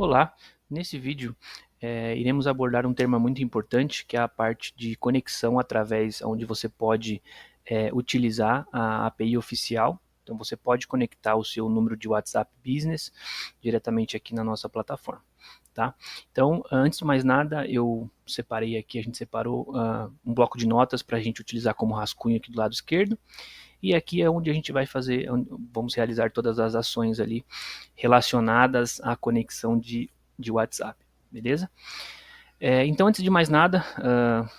Olá, nesse vídeo iremos abordar um tema muito importante, que é a parte de conexão através onde você pode utilizar a API oficial. Então você pode conectar o seu número de WhatsApp Business diretamente aqui na nossa plataforma. Tá? Então, antes de mais nada, eu separei aqui, a gente separou um bloco de notas para a gente utilizar como rascunho aqui do lado esquerdo. E aqui é onde a gente vai fazer, vamos realizar todas as ações ali relacionadas à conexão de WhatsApp, beleza? Então, antes de mais nada,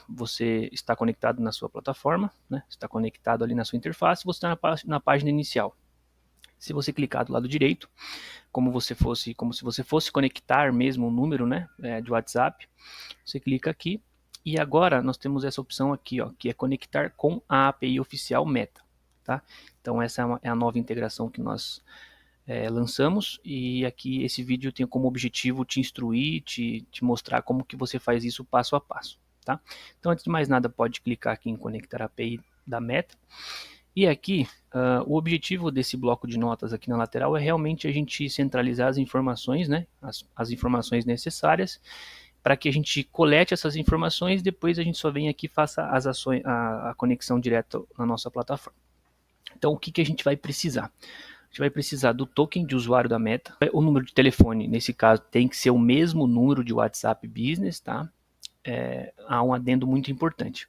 você está conectado na sua plataforma, né? Está conectado ali na sua interface, você está na página inicial. Se você clicar do lado direito, como se você fosse conectar mesmo um número, né, de WhatsApp, você clica aqui e agora nós temos essa opção aqui, ó, que é conectar com a API oficial Meta. Tá? Então essa é a nova integração que nós lançamos, e aqui esse vídeo tem como objetivo te instruir, te mostrar como que você faz isso passo a passo. Tá? Então antes de mais nada, pode clicar aqui em conectar a API da Meta. E aqui, o objetivo desse bloco de notas aqui na lateral é realmente a gente centralizar as informações, né, as informações necessárias, para que a gente colete essas informações, depois a gente só vem aqui e faça as ações, a conexão direta na nossa plataforma. Então, o que a gente vai precisar? A gente vai precisar do token de usuário da Meta, o número de telefone, nesse caso, tem que ser o mesmo número de WhatsApp Business, tá? Há um adendo muito importante.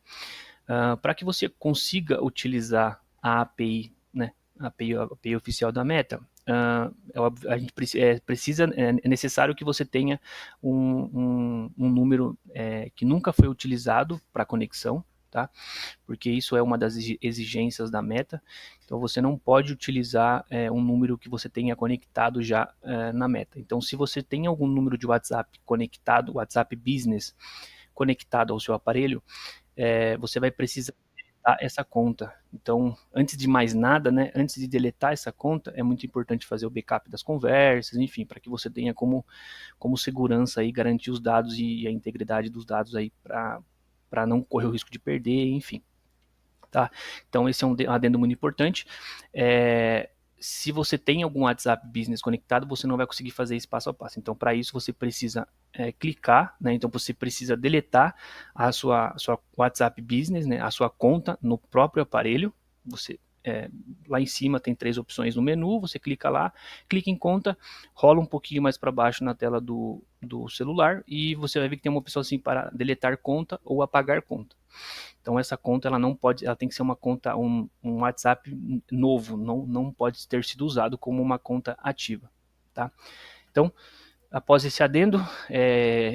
Para que você consiga utilizar a API, né, a API oficial da Meta, a gente é necessário que você tenha um número que nunca foi utilizado para conexão, tá? Porque isso é uma das exigências da Meta. Então você não pode utilizar um número que você tenha conectado já na Meta. Então, se você tem algum número de WhatsApp conectado, WhatsApp Business conectado ao seu aparelho, você vai precisar deletar essa conta. Então, antes de mais nada, né, antes de deletar essa conta, é muito importante fazer o backup das conversas, enfim, para que você tenha como segurança aí garantir os dados e a integridade dos dados aí para não correr o risco de perder, enfim. Tá? Então, esse é um adendo muito importante. Se você tem algum WhatsApp Business conectado, você não vai conseguir fazer isso passo a passo. Então, para isso, você precisa clicar, né? Então, você precisa deletar a sua WhatsApp Business, né? A sua conta no próprio aparelho. Você lá em cima tem 3 opções no menu, você clica lá, clica em conta, rola um pouquinho mais para baixo na tela do celular e você vai ver que tem uma opção assim para deletar conta ou apagar conta. Então essa conta ela não pode, ela tem que ser uma conta, um WhatsApp novo, não pode ter sido usado como uma conta ativa, tá? Então, após esse adendo,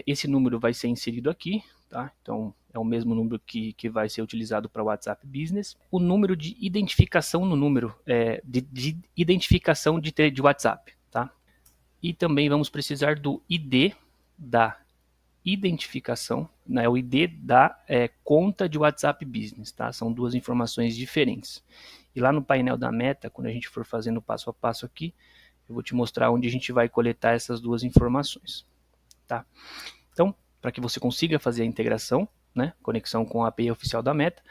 esse número vai ser inserido aqui, tá? Então é o mesmo número que vai ser utilizado para o WhatsApp Business. O número de identificação no número, de identificação de WhatsApp, tá? E também vamos precisar do ID da identificação, né, o ID da conta de WhatsApp Business, tá? São duas informações diferentes. E lá no painel da Meta, quando a gente for fazendo passo a passo aqui, eu vou te mostrar onde a gente vai coletar essas duas informações, tá? Então, para que você consiga fazer a integração, né, conexão com a API oficial da Meta,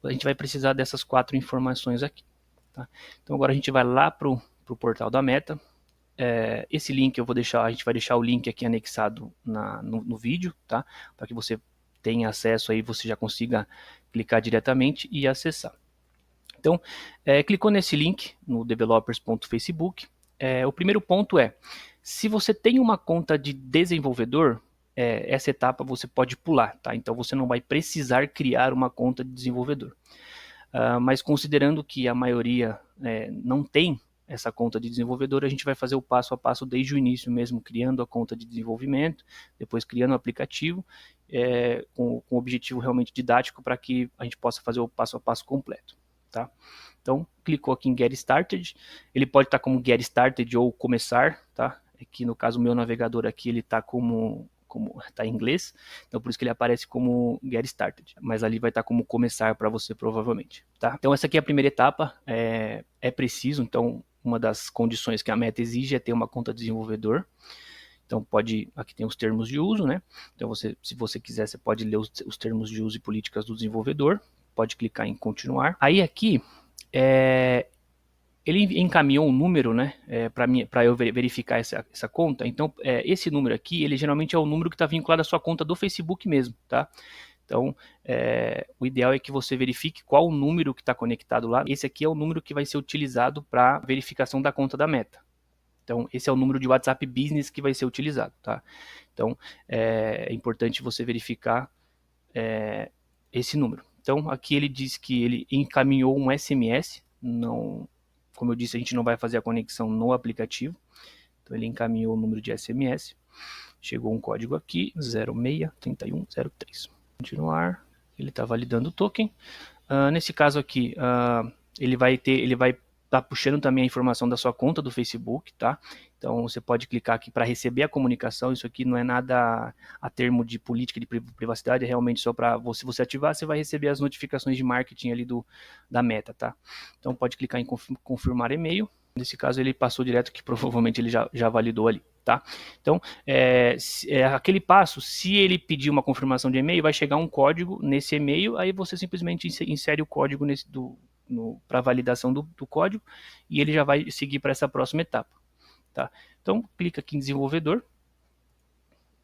a gente vai precisar dessas 4 informações aqui, tá? Então agora a gente vai lá para o portal da Meta. Esse link eu vou deixar, a gente vai deixar o link aqui anexado no vídeo, tá? Para que você tenha acesso aí, você já consiga clicar diretamente e acessar. Então, clicou nesse link no developers.facebook. O primeiro ponto se você tem uma conta de desenvolvedor, essa etapa você pode pular, tá? Então você não vai precisar criar uma conta de desenvolvedor. Mas considerando que a maioria não tem essa conta de desenvolvedor, a gente vai fazer o passo a passo desde o início mesmo, criando a conta de desenvolvimento, depois criando o aplicativo, com o objetivo realmente didático para que a gente possa fazer o passo a passo completo. Tá? Então, clicou aqui em Get Started, ele pode estar como Get Started ou começar, tá? Aqui no caso o meu navegador aqui ele está como está em inglês, então por isso que ele aparece como Get Started, mas ali vai estar como começar para você provavelmente, tá? Então essa aqui é a primeira etapa, é preciso, então uma das condições que a Meta exige é ter uma conta desenvolvedor. Então aqui tem os termos de uso, né? Então se você quiser, você pode ler os termos de uso e políticas do desenvolvedor, pode clicar em continuar. Aí aqui ele encaminhou um número, né, para eu verificar essa conta. Então, esse número aqui, ele geralmente é o número que está vinculado à sua conta do Facebook mesmo, tá? Então, o ideal é que você verifique qual o número que está conectado lá. Esse aqui é o número que vai ser utilizado para verificação da conta da Meta. Então, esse é o número de WhatsApp Business que vai ser utilizado, tá? Então, é importante você verificar esse número. Então, aqui ele diz que ele encaminhou um SMS, não, como eu disse, a gente não vai fazer a conexão no aplicativo, então ele encaminhou o número de SMS, chegou um código aqui, 063103. Continuar, ele está validando o token. Nesse caso aqui, ele vai estar puxando também a informação da sua conta do Facebook, tá? Então você pode clicar aqui para receber a comunicação. Isso aqui não é nada a termo de política de privacidade, é realmente só para você ativar, você vai receber as notificações de marketing ali da Meta, tá? Então pode clicar em confirmar e-mail. Nesse caso ele passou direto, que provavelmente ele já validou ali, tá? Então, aquele passo, se ele pedir uma confirmação de e-mail, vai chegar um código nesse e-mail, aí você simplesmente insere o código para validação do código e ele já vai seguir para essa próxima etapa, tá? Então, clica aqui em desenvolvedor,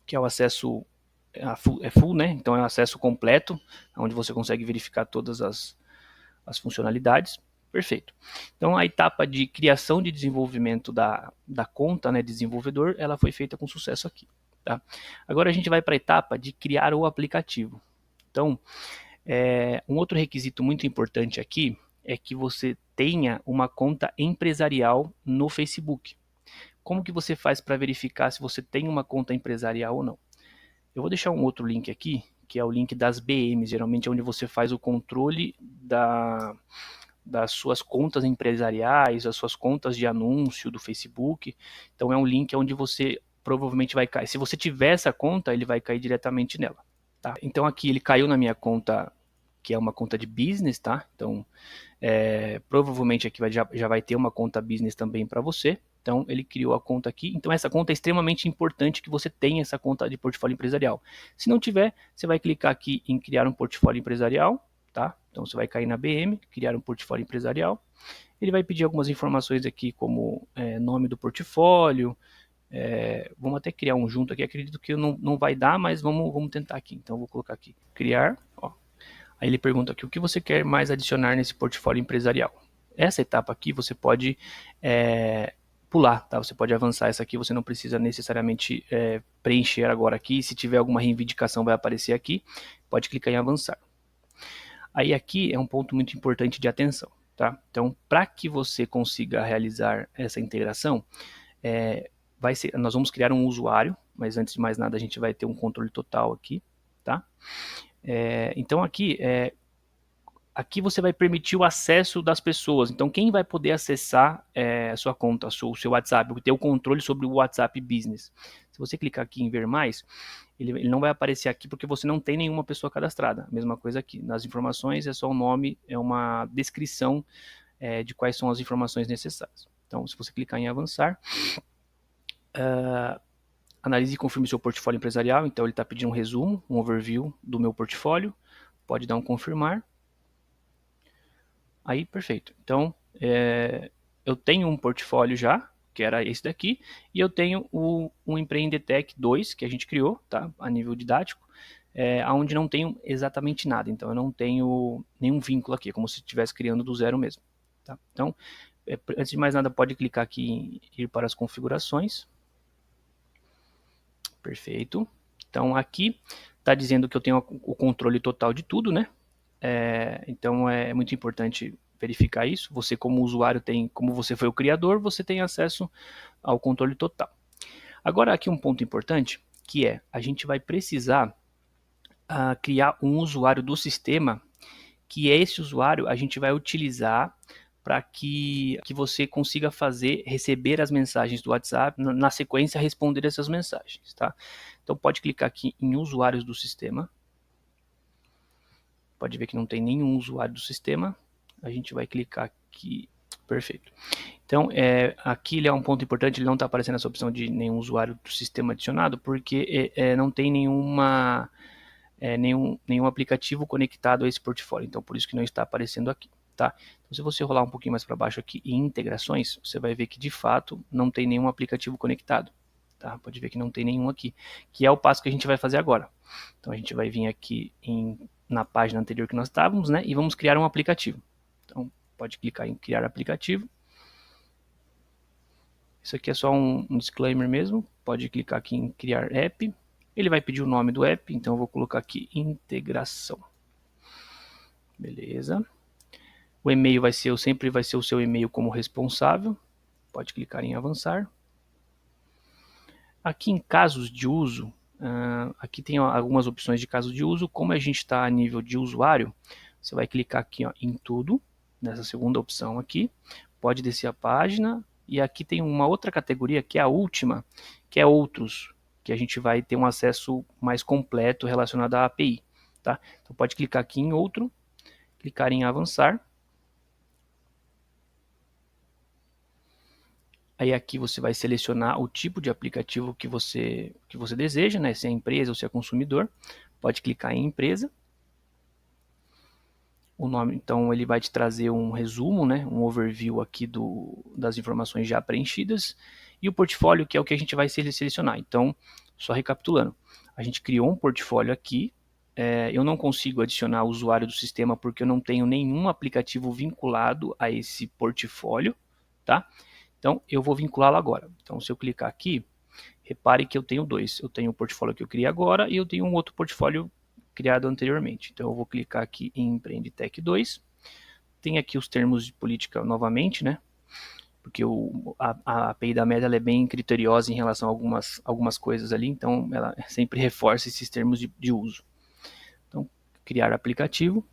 que é o acesso full, né? Então é o acesso completo, onde você consegue verificar todas as funcionalidades. Perfeito. Então a etapa de criação de desenvolvimento da conta, né, de desenvolvedor, ela foi feita com sucesso aqui, tá? Agora a gente vai para a etapa de criar o aplicativo. Então, um outro requisito muito importante aqui é que você tenha uma conta empresarial no Facebook. Como que você faz para verificar se você tem uma conta empresarial ou não? Eu vou deixar um outro link aqui, que é o link das BMs, geralmente é onde você faz o controle das suas contas empresariais, as suas contas de anúncio do Facebook. Então é um link onde você provavelmente vai cair. Se você tiver essa conta, ele vai cair diretamente nela, tá? Então aqui ele caiu na minha conta, que é uma conta de business, tá? Então provavelmente aqui já vai ter uma conta business também para você. Então ele criou a conta aqui. Então essa conta é extremamente importante que você tenha essa conta de portfólio empresarial. Se não tiver, você vai clicar aqui em criar um portfólio empresarial, tá? Então você vai cair na BM, criar um portfólio empresarial. Ele vai pedir algumas informações aqui, como nome do portfólio. Vamos até criar um junto aqui. Acredito que não vai dar, mas vamos tentar aqui. Então eu vou colocar aqui criar. Ó. Aí ele pergunta aqui o que você quer mais adicionar nesse portfólio empresarial. Essa etapa aqui você pode pular, tá? Você pode avançar essa aqui, você não precisa necessariamente preencher agora aqui. Se tiver alguma reivindicação vai aparecer aqui. Pode clicar em avançar. Aí aqui é um ponto muito importante de atenção, tá? Então, para que você consiga realizar essa integração, nós vamos criar um usuário, mas antes de mais nada a gente vai ter um controle total aqui, tá? Então aqui você vai permitir o acesso das pessoas. Então quem vai poder acessar a sua conta, o seu WhatsApp, ter o controle sobre o WhatsApp Business. Se você clicar aqui em ver mais, ele não vai aparecer aqui porque você não tem nenhuma pessoa cadastrada. Mesma coisa aqui, nas informações é só o nome, é uma descrição de quais são as informações necessárias. Então se você clicar em avançar, analise e confirme seu portfólio empresarial. Então ele está pedindo um resumo, um overview do meu portfólio. Pode dar um confirmar. Aí, perfeito. Então, eu tenho um portfólio já, que era esse daqui, e eu tenho um Empreendetec 2, que a gente criou, tá? A nível didático, onde não tenho exatamente nada. Então, eu não tenho nenhum vínculo aqui, como se estivesse criando do zero mesmo. Tá? Então, antes de mais nada, pode clicar aqui em ir para as configurações. Perfeito. Então, aqui está dizendo que eu tenho o controle total de tudo, né? Então é muito importante verificar isso. Você como usuário como você foi o criador, você tem acesso ao controle total. Agora aqui um ponto importante, que a gente vai precisar criar um usuário do sistema, que esse usuário a gente vai utilizar para que você consiga receber as mensagens do WhatsApp, na sequência responder essas mensagens, tá? Então pode clicar aqui em usuários do sistema. Pode ver que não tem nenhum usuário do sistema. A gente vai clicar aqui. Perfeito. Então, aqui ele é um ponto importante, ele não está aparecendo essa opção de nenhum usuário do sistema adicionado, porque não tem nenhum aplicativo conectado a esse portfólio. Então, por isso que não está aparecendo aqui. tá? Então, se você rolar um pouquinho mais para baixo aqui em integrações, você vai ver que de fato não tem nenhum aplicativo conectado, tá? Pode ver que não tem nenhum aqui, que é o passo que a gente vai fazer agora. Então, a gente vai vir aqui na página anterior que nós estávamos, né? E vamos criar um aplicativo. Então, pode clicar em criar aplicativo. Isso aqui é só um disclaimer mesmo. Pode clicar aqui em criar app. Ele vai pedir o nome do app, então eu vou colocar aqui integração. Beleza. O e-mail sempre vai ser o seu e-mail como responsável. Pode clicar em avançar. Aqui em casos de uso, aqui tem algumas opções de casos de uso. Como a gente está a nível de usuário, você vai clicar aqui em tudo, nessa segunda opção aqui. Pode descer a página. E aqui tem uma outra categoria, que é a última, que é outros, que a gente vai ter um acesso mais completo relacionado à API. Tá? Então pode clicar aqui em outro, clicar em avançar. Aí aqui você vai selecionar o tipo de aplicativo que você deseja, né? Se é empresa ou se é consumidor. Pode clicar em empresa. O nome, então, ele vai te trazer um resumo, né? Um overview aqui das informações já preenchidas. E o portfólio, que é o que a gente vai selecionar. Então, só recapitulando. A gente criou um portfólio aqui. Eu não consigo adicionar o usuário do sistema porque eu não tenho nenhum aplicativo vinculado a esse portfólio, tá? Então, eu vou vinculá-lo agora. Então, se eu clicar aqui, repare que eu tenho dois. Eu tenho o portfólio que eu criei agora e eu tenho um outro portfólio criado anteriormente. Então, eu vou clicar aqui em Empreendetec 2. Tem aqui os termos de política novamente, né? Porque a API da Meta é bem criteriosa em relação a algumas coisas ali, então ela sempre reforça esses termos de uso. Então, criar aplicativo.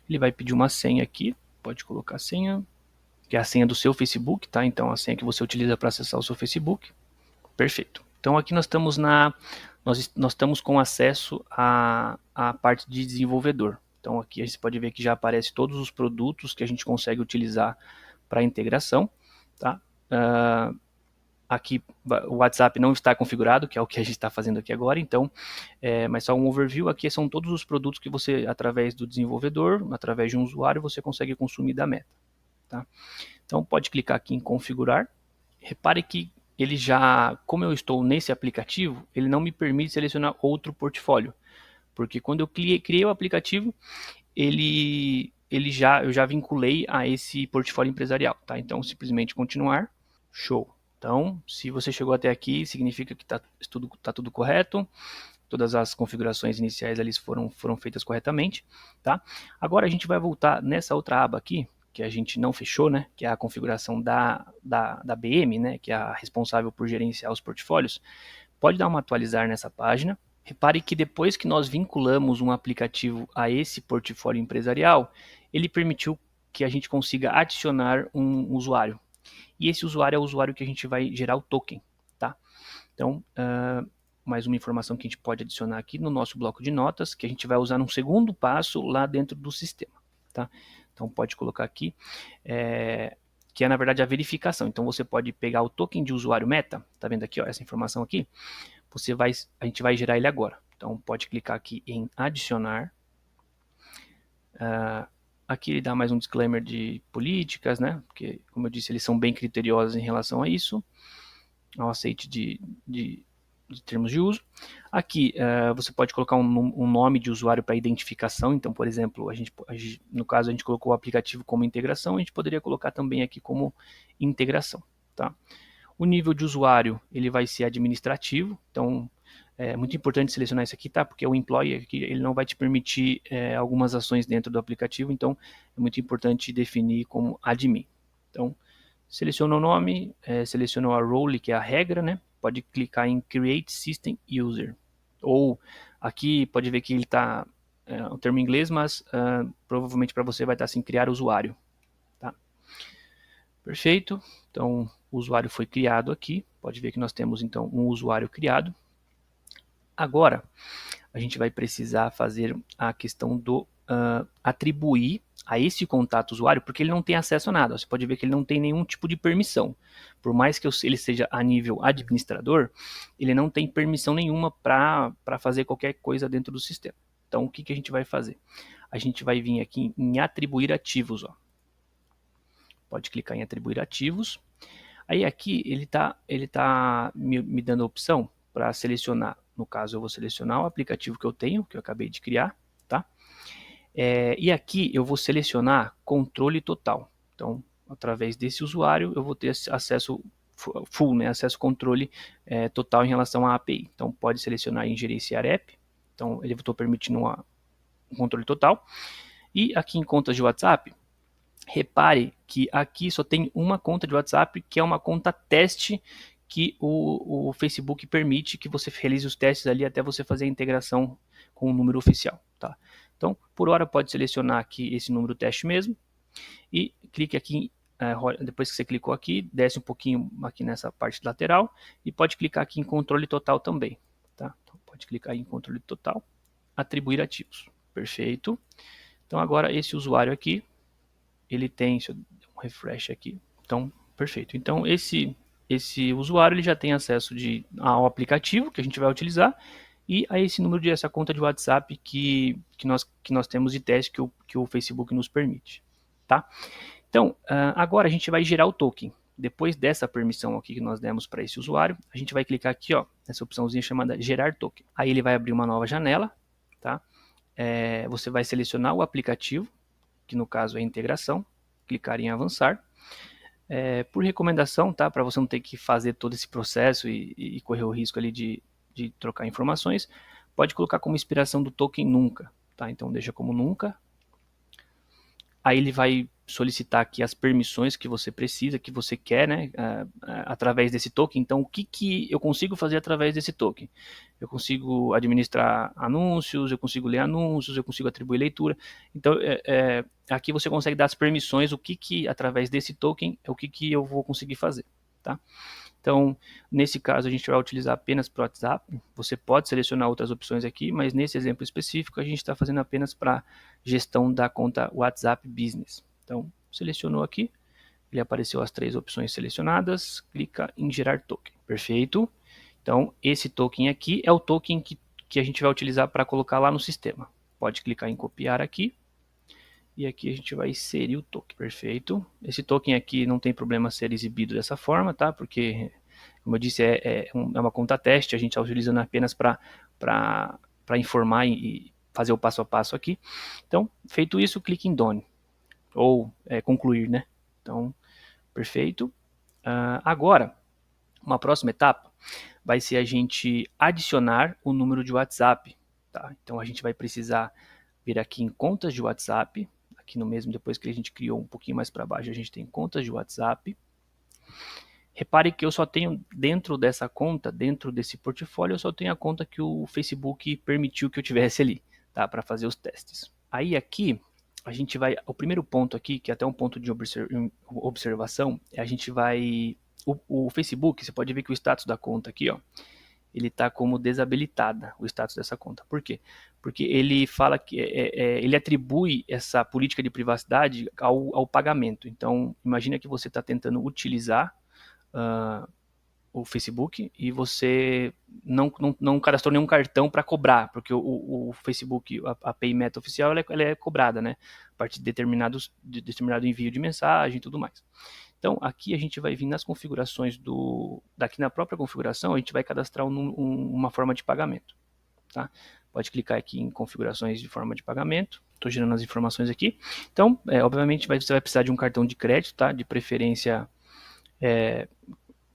Ele vai pedir uma senha aqui. Pode colocar a senha, que é a senha do seu Facebook, tá? Então, a senha que você utiliza para acessar o seu Facebook. Perfeito. Então, aqui nós estamos nós estamos com acesso à parte de desenvolvedor. Então, aqui a gente pode ver que já aparece todos os produtos que a gente consegue utilizar para integração, tá? Aqui o WhatsApp não está configurado, que é o que a gente está fazendo aqui agora, então, mas só um overview. Aqui são todos os produtos que você, através do desenvolvedor, através de um usuário, você consegue consumir da Meta. Tá? Então, pode clicar aqui em configurar. Repare que ele já, como eu estou nesse aplicativo, ele não me permite selecionar outro portfólio, porque quando eu criei o aplicativo, eu já vinculei a esse portfólio empresarial, tá? Então, simplesmente continuar, show. Então, se você chegou até aqui, significa que tá tudo correto, todas as configurações iniciais ali foram feitas corretamente, tá? Agora a gente vai voltar nessa outra aba aqui, que a gente não fechou, né? Que é a configuração da BM, né? Que é a responsável por gerenciar os portfólios. Pode dar uma atualizar nessa página. Repare que depois que nós vinculamos um aplicativo a esse portfólio empresarial, ele permitiu que a gente consiga adicionar um usuário. E esse usuário é o usuário que a gente vai gerar o token, tá? Então, mais uma informação que a gente pode adicionar aqui no nosso bloco de notas, que a gente vai usar num segundo passo lá dentro do sistema, tá? Então, pode colocar aqui, que é na verdade a verificação. Então, você pode pegar o token de usuário meta, tá vendo aqui, ó, essa informação aqui? A gente vai gerar ele agora. Então, pode clicar aqui em adicionar. Aqui ele dá mais um disclaimer de políticas, né? Porque, como eu disse, eles são bem criteriosos em relação a isso, ao aceite de termos de uso. Aqui você pode colocar um nome de usuário para identificação. Então, por exemplo, no caso a gente colocou o aplicativo como integração, a gente poderia colocar também aqui como integração, tá? O nível de usuário ele vai ser administrativo, então é muito importante selecionar isso aqui, tá? Porque o employee aqui, ele não vai te permitir algumas ações dentro do aplicativo, então é muito importante definir como admin. Então, seleciona o nome, seleciona a role, que é a regra, né? Pode clicar em Create System User. Ou aqui pode ver que ele está um termo em inglês, mas provavelmente para você vai estar assim, criar usuário. Tá? Perfeito. Então, o usuário foi criado aqui. Pode ver que nós temos então um usuário criado. Agora, a gente vai precisar fazer a questão do atribuir a esse contato usuário, porque ele não tem acesso a nada. Você pode ver que ele não tem nenhum tipo de permissão. Por mais que ele seja a nível administrador, ele não tem permissão nenhuma para fazer qualquer coisa dentro do sistema. Então, o que a gente vai fazer? A gente vai vir aqui em atribuir ativos. Ó. pode clicar em atribuir ativos. Aí aqui ele tá me dando a opção para selecionar. No caso, eu vou selecionar o aplicativo que eu tenho, que eu acabei de criar, tá? E aqui eu vou selecionar controle total. Então, através desse usuário, eu vou ter acesso full, né? Acesso controle total em relação à API. Então, pode selecionar em gerenciar app. Então, ele estou permitindo um controle total. E aqui em contas de WhatsApp, repare que aqui só tem uma conta de WhatsApp, que é uma conta teste que o Facebook permite que você realize os testes ali até você fazer a integração com o número oficial, tá? Então, por hora pode selecionar aqui esse número teste mesmo e clique aqui, depois que você clicou aqui, desce um pouquinho aqui nessa parte lateral e pode clicar aqui em controle total também, tá? Então, pode clicar em controle total, atribuir ativos, perfeito. Então agora esse usuário aqui, ele tem, deixa eu dar um refresh aqui, então perfeito. Então esse usuário ele já tem acesso ao aplicativo que a gente vai utilizar e a esse número essa conta de WhatsApp que nós temos de teste que o Facebook nos permite, tá? Então agora a gente vai gerar o token. Depois dessa permissão aqui que nós demos para esse usuário, a gente vai clicar aqui, ó, nessa opçãozinha chamada gerar token. Aí ele vai abrir uma nova janela, tá? Você vai selecionar o aplicativo, que no caso é a integração, clicar em avançar. Por recomendação, tá? Para você não ter que fazer todo esse processo e correr o risco ali de trocar informações, pode colocar como inspiração do token nunca, tá? Então deixa como nunca. Aí ele vai solicitar aqui as permissões que você precisa, que você quer, né, através desse token. Então, o que eu consigo fazer através desse token? Eu consigo administrar anúncios, eu consigo ler anúncios, eu consigo atribuir leitura. Então, aqui você consegue dar as permissões, o que através desse token, é o que eu vou conseguir fazer, tá? Então, nesse caso, a gente vai utilizar apenas para o WhatsApp. Você pode selecionar outras opções aqui, mas nesse exemplo específico, a gente está fazendo apenas para gestão da conta WhatsApp Business. Então, selecionou aqui, ele apareceu as 3 opções selecionadas, clica em gerar token. Perfeito. Então, esse token aqui é o token que a gente vai utilizar para colocar lá no sistema. Pode clicar em copiar aqui. E aqui a gente vai inserir o token, perfeito. Esse token aqui não tem problema ser exibido dessa forma, tá? Porque, como eu disse, é uma conta teste, a gente está utilizando apenas para informar e fazer o passo a passo aqui. Então, feito isso, clique em Done, ou concluir, né? Então, perfeito. Agora, uma próxima etapa vai ser a gente adicionar o número de WhatsApp, tá? Então, a gente vai precisar vir aqui em contas de WhatsApp, aqui no mesmo, depois que a gente criou um pouquinho mais para baixo, a gente tem contas de WhatsApp. Repare que eu só tenho dentro dessa conta, dentro desse portfólio, eu só tenho a conta que o Facebook permitiu que eu tivesse ali, tá? Para fazer os testes. Aí aqui, a gente vai, o primeiro ponto aqui, que é até um ponto de observação, a gente vai, o Facebook, você pode ver que o status da conta aqui, ó, ele está como desabilitada, o status dessa conta. Por quê? Porque ele fala que ele atribui essa política de privacidade ao pagamento. Então, imagina que você está tentando utilizar o Facebook e você não cadastrou nenhum cartão para cobrar, porque o Facebook, a Pay Meta oficial, ela é cobrada, né? A partir de determinado envio de mensagem e tudo mais. Então, aqui a gente vai vir nas configurações daqui na própria configuração, a gente vai cadastrar uma forma de pagamento, tá? Pode clicar aqui em configurações de forma de pagamento, estou gerando as informações aqui. Então, obviamente, você vai precisar de um cartão de crédito, tá? De preferência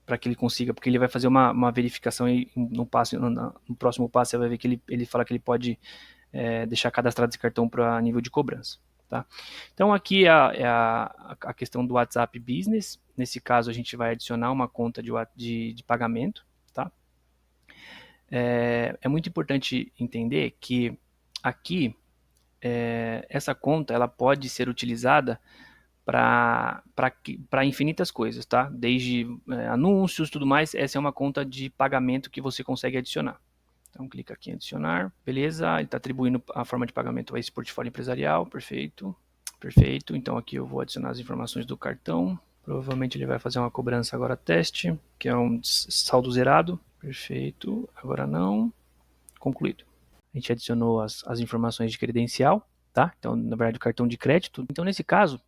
para que ele consiga, porque ele vai fazer uma verificação e no próximo passo você vai ver que ele fala que ele pode deixar cadastrado esse cartão para nível de cobrança. Tá? Então aqui é a questão do WhatsApp Business. Nesse caso a gente vai adicionar uma conta de pagamento. Tá? É muito importante entender que aqui essa conta ela pode ser utilizada para infinitas coisas, tá? Desde anúncios, tudo mais. Essa é uma conta de pagamento que você consegue adicionar. Então, clica aqui em adicionar, beleza, ele está atribuindo a forma de pagamento a esse portfólio empresarial, perfeito, perfeito. Então, aqui eu vou adicionar as informações do cartão, provavelmente ele vai fazer uma cobrança agora teste, que é um saldo zerado, perfeito, agora não, concluído. A gente adicionou as informações de credencial, tá? Então, na verdade, o cartão de crédito. Então, nesse caso,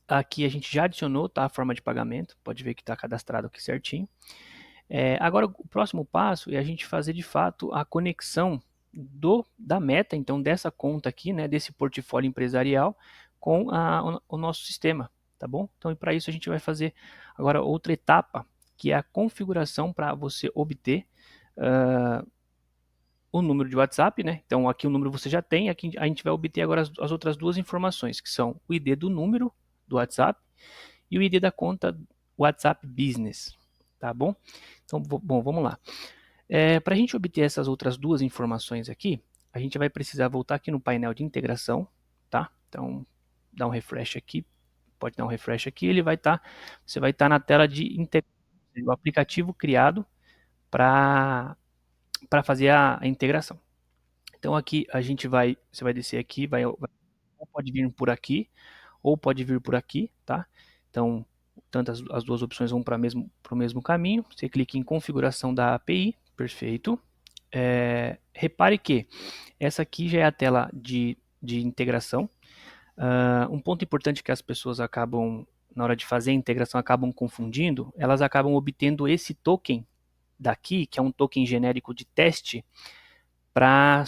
Aqui a gente já adicionou, tá, a forma de pagamento, pode ver que está cadastrado aqui certinho. Agora, o próximo passo é a gente fazer de fato a conexão da meta, então dessa conta aqui, né, desse portfólio empresarial com o nosso sistema, tá bom? Então, para isso a gente vai fazer agora outra etapa, que é a configuração para você obter o número de WhatsApp, né? Então aqui o número você já tem, aqui a gente vai obter agora as outras duas informações, que são o ID do número do WhatsApp e o ID da conta WhatsApp Business, tá bom? Então, bom, vamos lá. Para a gente obter essas outras duas informações aqui, a gente vai precisar voltar aqui no painel de integração, tá? Então, dá um refresh aqui, pode dar um refresh aqui, você vai estar na tela de integração, o aplicativo criado para fazer a integração. Então aqui você vai descer aqui, ou pode vir por aqui, ou pode vir por aqui, tá? Então, tanto as duas opções vão para o mesmo caminho. Você clica em configuração da API, perfeito. Repare que essa aqui já é a tela de integração. Um ponto importante que as pessoas acabam, na hora de fazer a integração, acabam confundindo, elas acabam obtendo esse token daqui, que é um token genérico de teste, para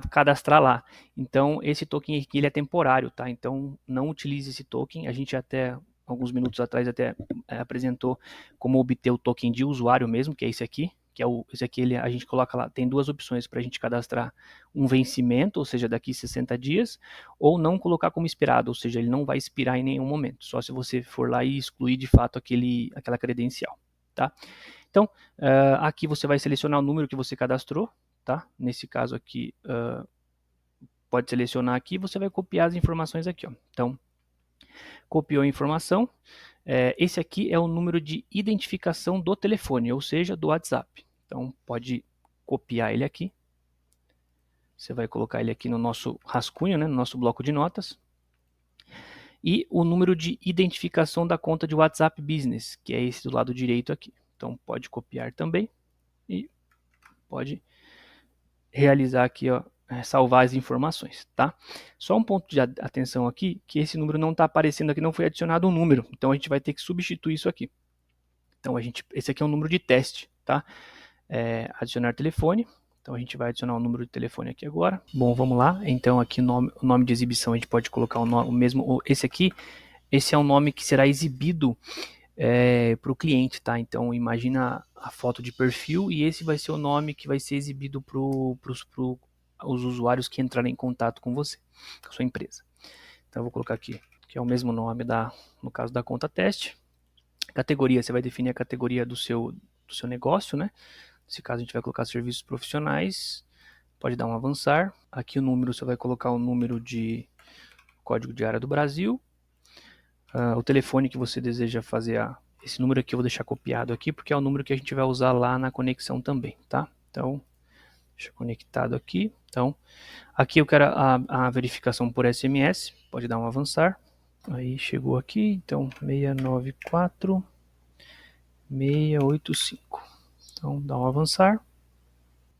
cadastrar lá. Então, esse token aqui ele é temporário, tá? Então, não utilize esse token. A gente até, alguns minutos atrás, até apresentou como obter o token de usuário mesmo, que é esse aqui. Esse aqui a gente coloca lá, tem duas opções para a gente cadastrar um vencimento, ou seja, daqui 60 dias, ou não colocar como expirado, ou seja, ele não vai expirar em nenhum momento, só se você for lá e excluir de fato aquela credencial, tá? Então, aqui você vai selecionar o número que você cadastrou, tá? Nesse caso aqui, pode selecionar aqui, você vai copiar as informações aqui, ó. Então, copiou a informação. Esse aqui é o número de identificação do telefone, ou seja, do WhatsApp. Então, pode copiar ele aqui. Você vai colocar ele aqui no nosso rascunho, né, no nosso bloco de notas. E o número de identificação da conta de WhatsApp Business, que é esse do lado direito aqui. Então, pode copiar também e pode realizar aqui, ó, salvar as informações, tá? Só um ponto de atenção aqui, que esse número não está aparecendo aqui, não foi adicionado um número, então a gente vai ter que substituir isso aqui. Então esse aqui é um número de teste, tá? Adicionar telefone, então a gente vai adicionar o número de telefone aqui agora. Bom, vamos lá, então aqui o nome de exibição a gente pode colocar o mesmo, esse é o nome que será exibido para o cliente, tá? Então imagina a foto de perfil e esse vai ser o nome que vai ser exibido para os usuários que entrarem em contato com você, com a sua empresa. Então eu vou colocar aqui, que é o mesmo nome no caso da conta teste. Categoria, você vai definir a categoria do seu negócio, né? Nesse caso a gente vai colocar serviços profissionais, pode dar um avançar. Aqui o número, você vai colocar o número de código de área do Brasil. O telefone que você deseja fazer esse número aqui eu vou deixar copiado aqui, porque é o número que a gente vai usar lá na conexão também, tá? Então, deixa conectado aqui. Então, aqui eu quero a verificação por SMS, pode dar um avançar. Aí chegou aqui, então 694 685. Então, dá um avançar.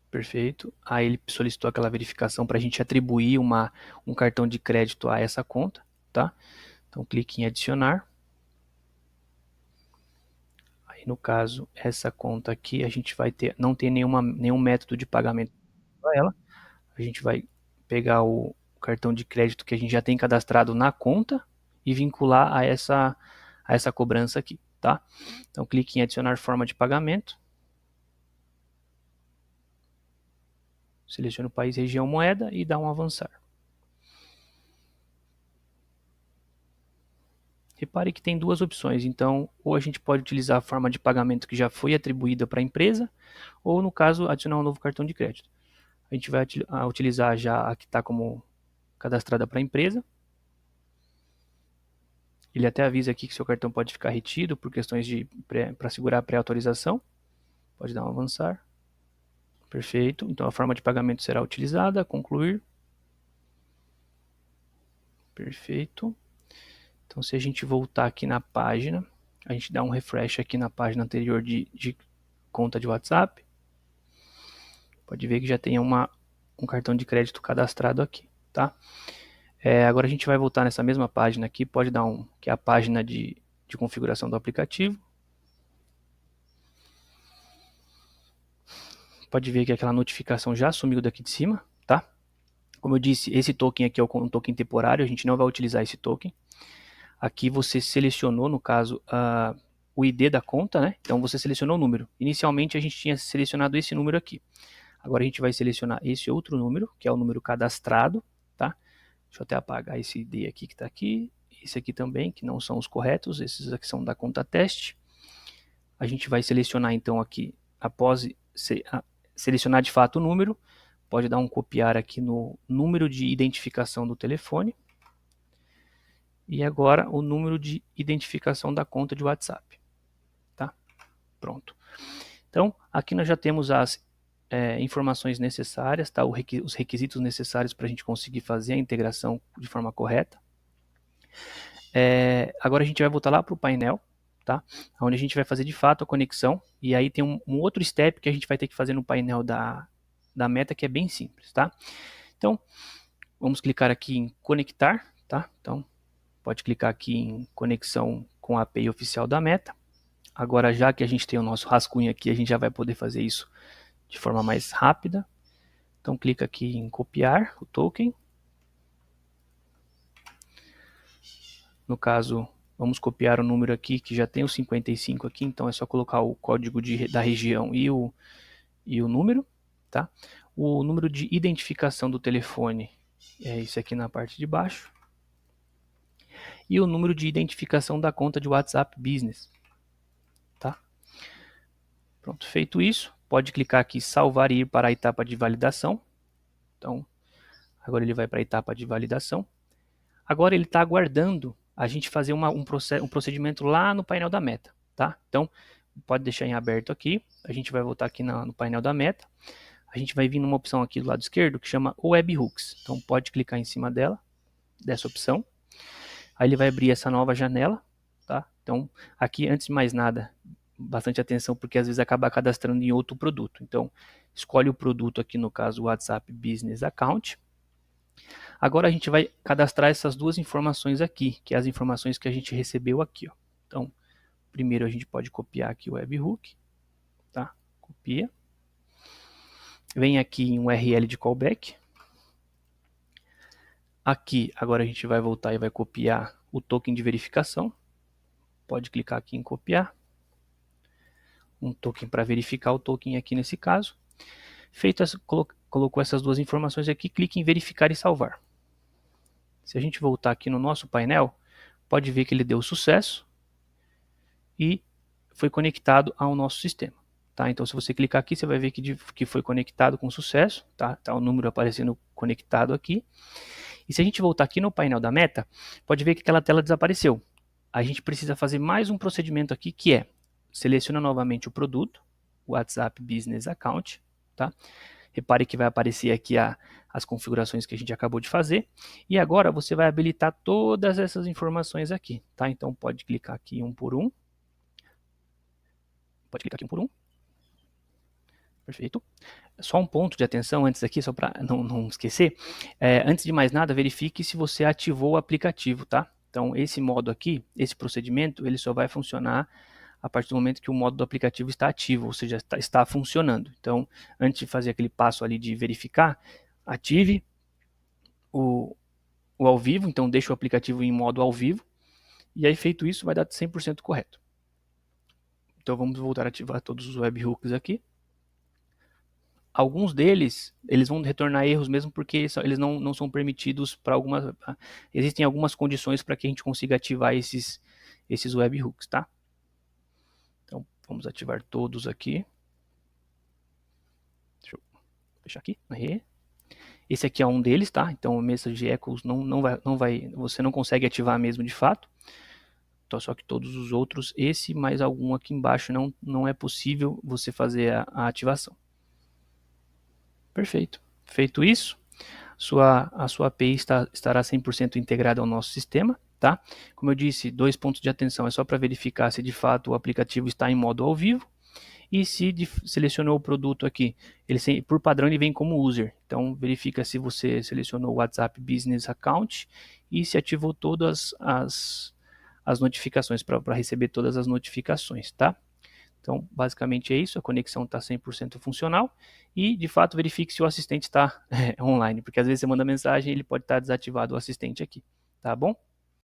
Perfeito. Aí ele solicitou aquela verificação para a gente atribuir um cartão de crédito a essa conta, tá? Então, clique em adicionar. Aí, no caso, essa conta aqui, a gente vai não tem nenhum método de pagamento para ela. A gente vai pegar o cartão de crédito que a gente já tem cadastrado na conta e vincular a essa cobrança aqui, tá? Então, clique em adicionar forma de pagamento. Selecione o país, região, moeda e dá um avançar. Repare que tem duas opções, então ou a gente pode utilizar a forma de pagamento que já foi atribuída para a empresa, ou no caso adicionar um novo cartão de crédito. A gente vai utilizar já a que está como cadastrada para a empresa. Ele até avisa aqui que seu cartão pode ficar retido por questões para segurar a pré-autorização. Pode dar um avançar. Perfeito. Então a forma de pagamento será utilizada. Concluir. Perfeito. Então se a gente voltar aqui na página, a gente dá um refresh aqui na página anterior de conta de WhatsApp. Pode ver que já tem um cartão de crédito cadastrado aqui, tá? Agora a gente vai voltar nessa mesma página aqui, pode dar que é a página de configuração do aplicativo. Pode ver que aquela notificação já sumiu daqui de cima, tá? Como eu disse, esse token aqui é um token temporário, a gente não vai utilizar esse token. Aqui você selecionou, no caso, o ID da conta, né? Então você selecionou o número. Inicialmente a gente tinha selecionado esse número aqui. Agora a gente vai selecionar esse outro número, que é o número cadastrado, tá? Deixa eu até apagar esse ID aqui que está aqui. Esse aqui também, que não são os corretos. Esses aqui são da conta teste. A gente vai selecionar então aqui, após selecionar de fato o número, pode dar um copiar aqui no número de identificação do telefone. E agora o número de identificação da conta de WhatsApp. Tá? Pronto. Então, aqui nós já temos as informações necessárias, tá? Os requisitos necessários para a gente conseguir fazer a integração de forma correta. Agora a gente vai voltar lá para o painel, tá? Onde a gente vai fazer de fato a conexão. E aí tem um outro step que a gente vai ter que fazer no painel da Meta, que é bem simples, tá? Então, vamos clicar aqui em conectar, tá? Então, pode clicar aqui em conexão com a API oficial da Meta. Agora, já que a gente tem o nosso rascunho aqui, a gente já vai poder fazer isso de forma mais rápida. Então, clica aqui em copiar o token. No caso, vamos copiar o número aqui, que já tem o 55 aqui, então é só colocar o código da região e o número, tá? O número de identificação do telefone é esse aqui na parte de baixo. E o número de identificação da conta de WhatsApp Business, tá? Pronto, feito isso, pode clicar aqui salvar e ir para a etapa de validação. Então, agora ele vai para a etapa de validação. Agora ele está aguardando a gente fazer um procedimento lá no painel da Meta, tá? Então, pode deixar em aberto aqui. A gente vai voltar aqui no painel da Meta. A gente vai vir numa opção aqui do lado esquerdo que chama Webhooks. Então, pode clicar em cima dessa opção. Aí ele vai abrir essa nova janela, tá? Então, aqui, antes de mais nada, bastante atenção, porque às vezes acaba cadastrando em outro produto. Então, escolhe o produto aqui, no caso, o WhatsApp Business Account. Agora a gente vai cadastrar essas duas informações aqui, que é as informações que a gente recebeu aqui, ó. Então, primeiro a gente pode copiar aqui o webhook, tá? Copia. Vem aqui em URL de callback. Aqui, agora a gente vai voltar e vai copiar o token de verificação. Pode clicar aqui em copiar. Um token para verificar o token aqui nesse caso. Feito, colocou essas duas informações aqui, clique em verificar e salvar. Se a gente voltar aqui no nosso painel, pode ver que ele deu sucesso e foi conectado ao nosso sistema. Tá? Então, se você clicar aqui, você vai ver que foi conectado com sucesso. Tá o número aparecendo conectado aqui. E se a gente voltar aqui no painel da Meta, pode ver que aquela tela desapareceu. A gente precisa fazer mais um procedimento aqui, que é seleciona novamente o produto, o WhatsApp Business Account. Tá? Repare que vai aparecer aqui as configurações que a gente acabou de fazer. E agora você vai habilitar todas essas informações aqui. Tá? Então pode clicar aqui um por um. Pode clicar aqui um por um. Perfeito. Só um ponto de atenção antes aqui, só para não esquecer. Antes de mais nada, verifique se você ativou o aplicativo, tá? Então esse modo aqui, esse procedimento, ele só vai funcionar a partir do momento que o modo do aplicativo está ativo, ou seja, está funcionando. Então, antes de fazer aquele passo ali de verificar, ative o ao vivo, então deixa o aplicativo em modo ao vivo, e aí feito isso vai dar 100% correto. Então vamos voltar a ativar todos os webhooks aqui. Alguns deles, eles vão retornar erros mesmo porque eles não são permitidos para algumas... Existem algumas condições para que a gente consiga ativar esses webhooks, tá? Então, vamos ativar todos aqui. Deixa eu fechar aqui. Esse aqui é um deles, tá? Então, o Message Echoes você não consegue ativar mesmo de fato. Então, só que todos os outros, esse mais algum aqui embaixo, não é possível você fazer a ativação. Perfeito. Feito isso, a sua API estará 100% integrada ao nosso sistema. Tá? Como eu disse, 2 pontos de atenção, é só para verificar se de fato o aplicativo está em modo ao vivo. E se selecionou o produto aqui, por padrão ele vem como user. Então verifica se você selecionou o WhatsApp Business Account e se ativou todas as notificações, para receber todas as notificações, tá? Então, basicamente é isso, a conexão está 100% funcional e, de fato, verifique se o assistente está online, porque às vezes você manda mensagem e ele pode estar desativado o assistente aqui, tá bom?